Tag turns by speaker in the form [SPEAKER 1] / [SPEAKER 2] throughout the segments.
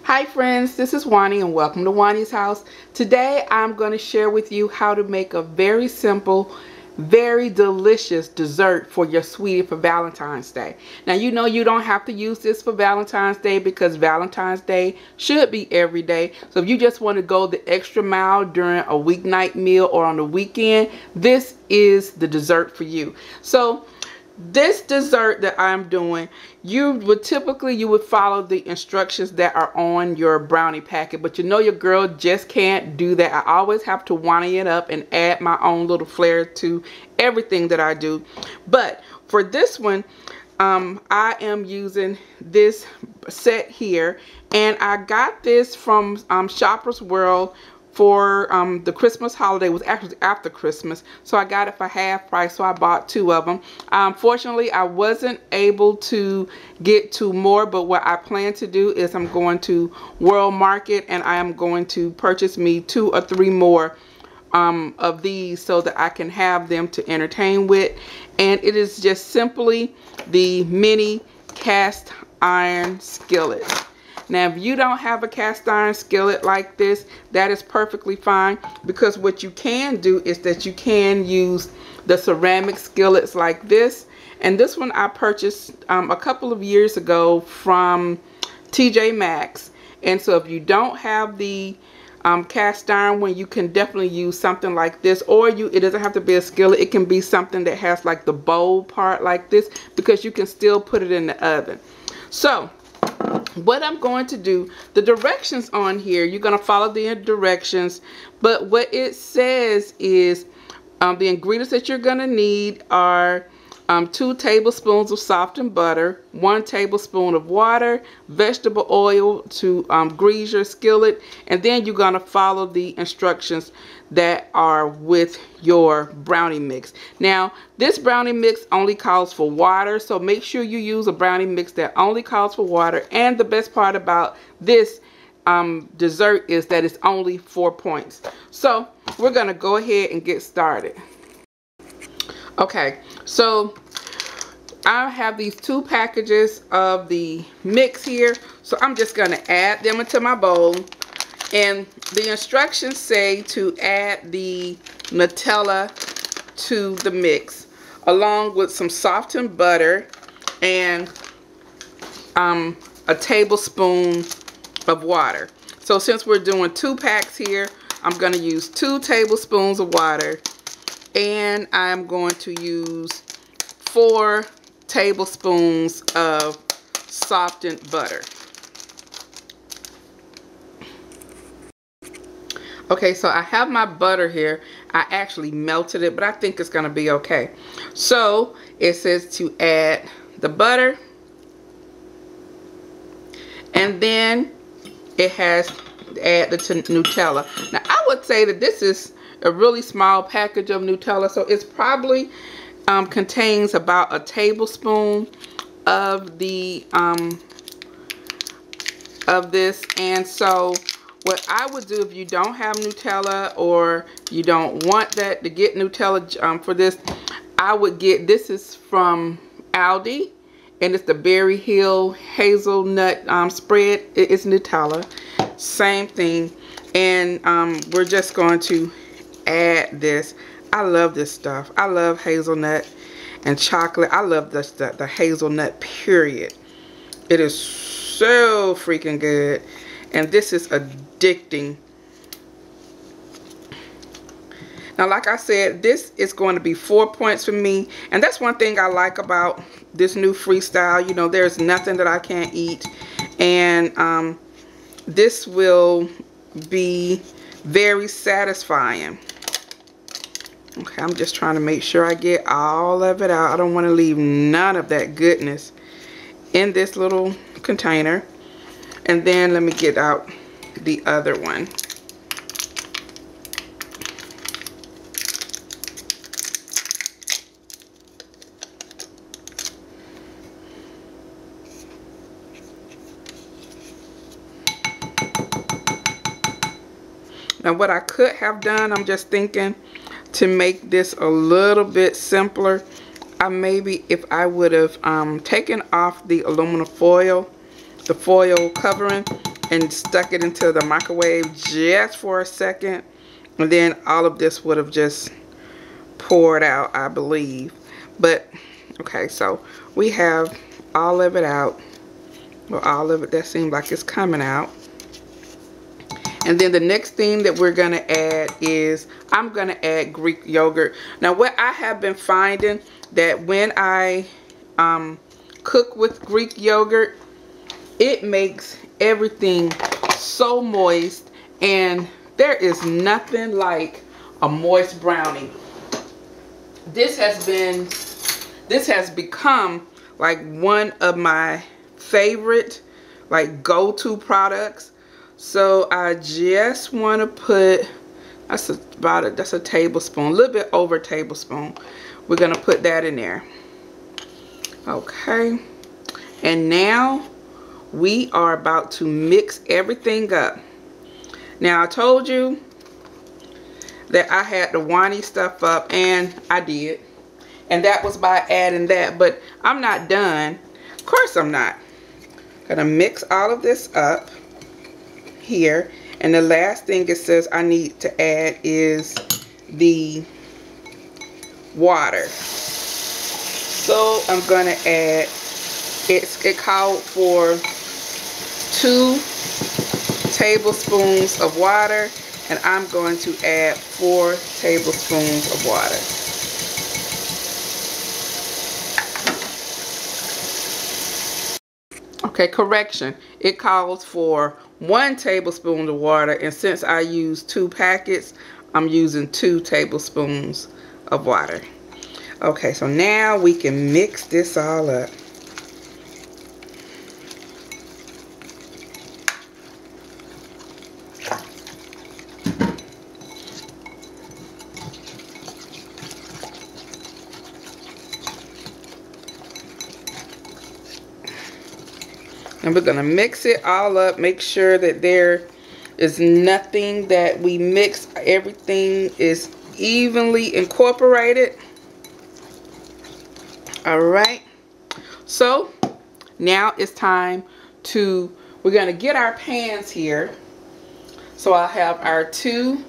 [SPEAKER 1] Hi friends, this is Juani and welcome to Juani's house. Today I'm going to share with you how to make a very simple, very delicious dessert for your sweetie for Valentine's Day. Now you know you don't have to use this for Valentine's Day because Valentine's Day should be every day. So if you just want to go the extra mile during a weeknight meal or on the weekend, this is the dessert for you. So this dessert that I'm doing, you would follow the instructions that are on your brownie packet, but you know your girl just can't do that. I always have to Juani it up and add my own little flair to everything that I do. But for this one, I am using this set here, and I got this from Shoppers World for the Christmas holiday. It was actually after Christmas, so I got it for half price, so I bought two of them. Fortunately, I wasn't able to get two more, but what I plan to do is I'm going to World Market and I am going to purchase me 2 or 3 more of these so that I can have them to entertain with. And it is just simply the mini cast iron skillet. Now, if you don't have a cast iron skillet like this, that is perfectly fine, because what you can do is that you can use the ceramic skillets like this. And this one I purchased a couple of years ago from TJ Maxx. And so if you don't have the cast iron one, you can definitely use something like this, or it doesn't have to be a skillet. It can be something that has like the bowl part like this, because you can still put it in the oven. So what I'm going to do, the directions on here, you're going to follow the directions, but what it says is the ingredients that you're going to need are 2 tablespoons of softened butter, 1 tablespoon of water, vegetable oil to grease your skillet, and then you're going to follow the instructions that are with your brownie mix. Now, this brownie mix only calls for water, so make sure you use a brownie mix that only calls for water. And the best part about this dessert is that it's only 4 points. So we're going to go ahead and get started. Okay, so I have these 2 packages of the mix here, so I'm just going to add them into my bowl. And the instructions say to add the Nutella to the mix, along with some softened butter and a tablespoon of water. So since we're doing 2 packs here, I'm going to use 2 tablespoons of water, and I'm going to use 4 tablespoons of softened butter. Okay, so I have my butter here. I actually melted it, but I think it's going to be okay. So it says to add the butter, and then it has to add the Nutella. Now, I would say that this is a really small package of Nutella, so it's probably contains about a tablespoon of the of this. And so what I would do, if you don't have Nutella or you don't want that to get Nutella for this, I would get, this is from Aldi, and it's the Berry Hill hazelnut spread. It's Nutella, same thing. And we're just going to add this. I love this stuff. I love hazelnut and chocolate. I love the hazelnut, period. It is so freaking good. And this is addicting. Now, like I said, this is going to be 4 points for me. And that's one thing I like about this new freestyle. You know, there's nothing that I can't eat. And this will be very satisfying. Okay, I'm just trying to make sure I get all of it out. I don't want to leave none of that goodness in this little container. And then let me get out the other one. Now, what I could have done, I'm just thinking, to make this a little bit simpler, maybe if I would have taken off the aluminum foil, the foil covering, and stuck it into the microwave just for a second, and then all of this would have just poured out, I believe. But okay, so we have all of it out. Well, all of it that seems like it's coming out. And then the next thing that we're going to add is I'm going to add Greek yogurt. Now what I have been finding that when I cook with Greek yogurt, it makes everything so moist, and there is nothing like a moist brownie. This has become like one of my favorite like go-to products. So I just want to put, that's a tablespoon, a little bit over a tablespoon. We're going to put that in there. Okay. And now we are about to mix everything up. Now I told you that I had the Juani stuff up, and I did. And that was by adding that, but I'm not done. Of course I'm not. Gonna mix all of this up here, and the last thing it says I need to add is the water. So I'm gonna add, it called for 2 tablespoons of water, and I'm going to add 4 tablespoons of water. Okay, correction. It calls for 1 tablespoon of water, and since I use 2 packets, I'm using 2 tablespoons of water. Okay, so now we can mix this all up. And we're going to mix it all up. Make sure that there is nothing that we mix. Everything is evenly incorporated. Alright. So now it's time to, we're going to get our pans here. So I have our 2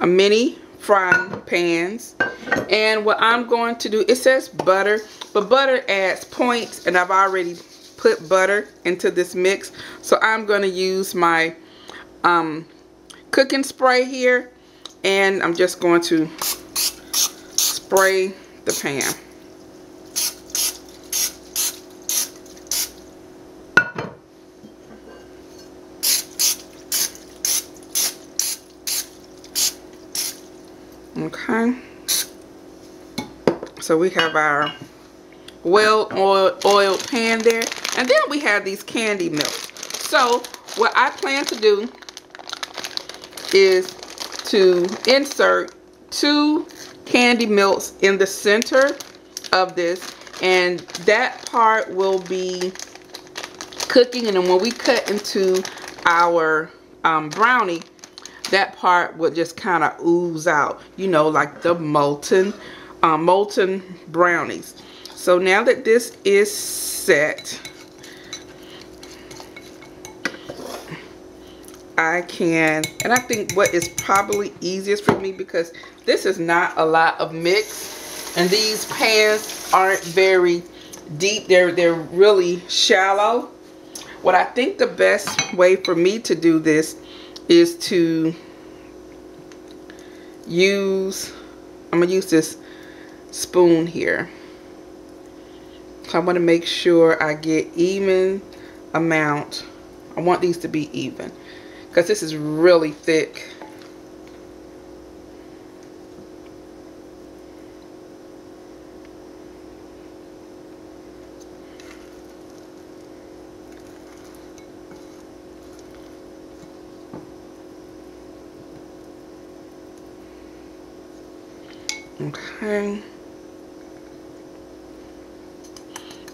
[SPEAKER 1] mini frying pans. And what I'm going to do, it says butter, but butter adds points, and I've already put butter into this mix. So I'm going to use my cooking spray here, and I'm just going to spray the pan. Okay, so we have our well-oiled pan there, and then we have these candy milks. So what I plan to do is to insert 2 candy milks in the center of this, and that part will be cooking, and then when we cut into our brownie, that part will just kind of ooze out, you know, like the molten brownies. So now that this is set, I can, and I think what is probably easiest for me, because this is not a lot of mix, and these pans aren't very deep, they're really shallow. What I think the best way for me to do this is to use, I'm gonna use this spoon here. So I want to make sure I get even amount. I want these to be even, because this is really thick. Okay.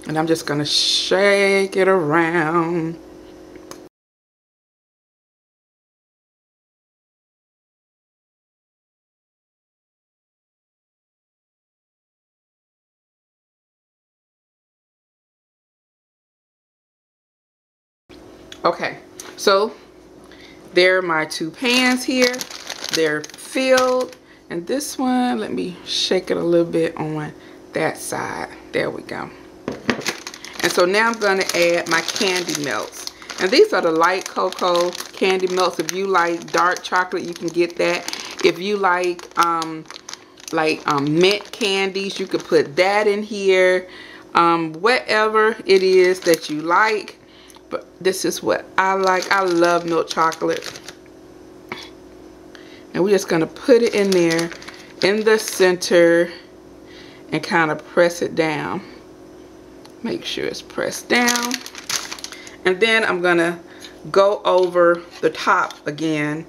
[SPEAKER 1] And I'm just going to shake it around. Okay, so there are my two pans here. They're filled. And this one, let me shake it a little bit on that side. There we go. And so now I'm going to add my candy melts. And these are the light cocoa candy melts. If you like dark chocolate, you can get that. If you like mint candies, you could put that in here. Whatever it is that you like. But this is what I like. I love milk chocolate. And we're just going to put it in there in the center and kind of press it down. Make sure it's pressed down. And then I'm going to go over the top again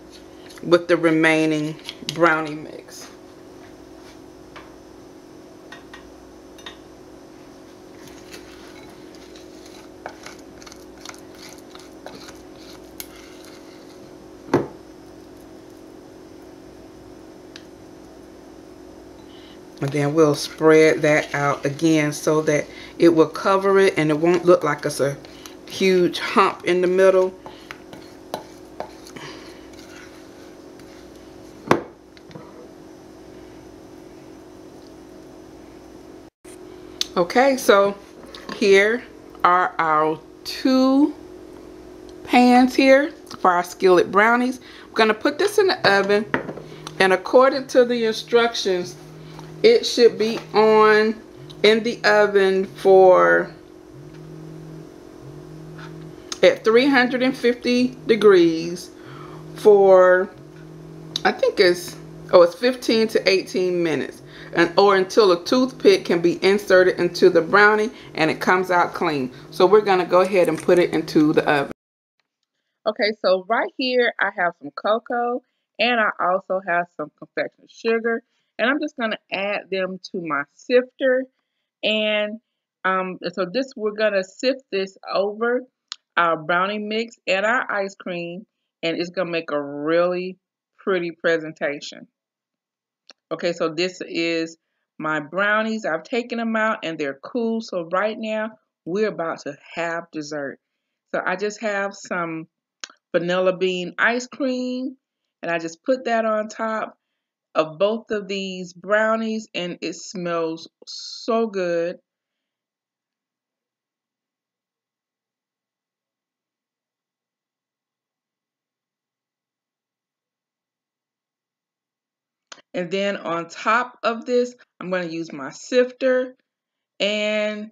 [SPEAKER 1] with the remaining brownie mix. And then we'll spread that out again so that it will cover it and it won't look like it's a huge hump in the middle. Okay, so here are our two pans here for our skillet brownies. I'm going to put this in the oven, and according to the instructions, it should be on in the oven for at 350 degrees for, I think it's 15 to 18 minutes, or until a toothpick can be inserted into the brownie and it comes out clean. So we're going to go ahead and put it into the oven. Okay, so right here I have some cocoa and I also have some confectionery sugar, and I'm just going to add them to my sifter. And so this, we're going to sift this over our brownie mix and our ice cream, and it's going to make a really pretty presentation. Okay, so this is my brownies. I've taken them out and they're cool. So right now we're about to have dessert. So I just have some vanilla bean ice cream, and I just put that on top of both of these brownies, and it smells so good. And then on top of this, I'm going to use my sifter and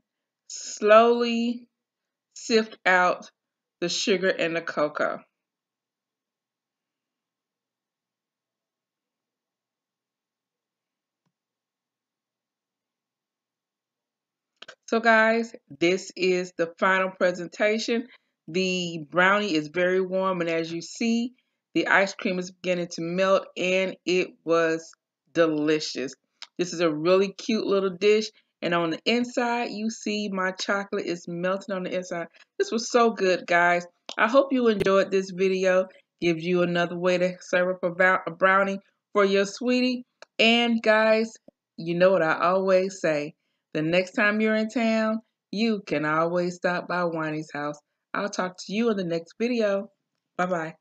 [SPEAKER 1] slowly sift out the sugar and the cocoa. So guys, this is the final presentation. The brownie is very warm, and as you see, the ice cream is beginning to melt, and it was delicious. This is a really cute little dish, and on the inside, you see my chocolate is melting on the inside. This was so good, guys. I hope you enjoyed this video. Gives you another way to serve up a brownie for your sweetie. And guys, you know what I always say. The next time you're in town, you can always stop by Juani's house. I'll talk to you in the next video. Bye-bye.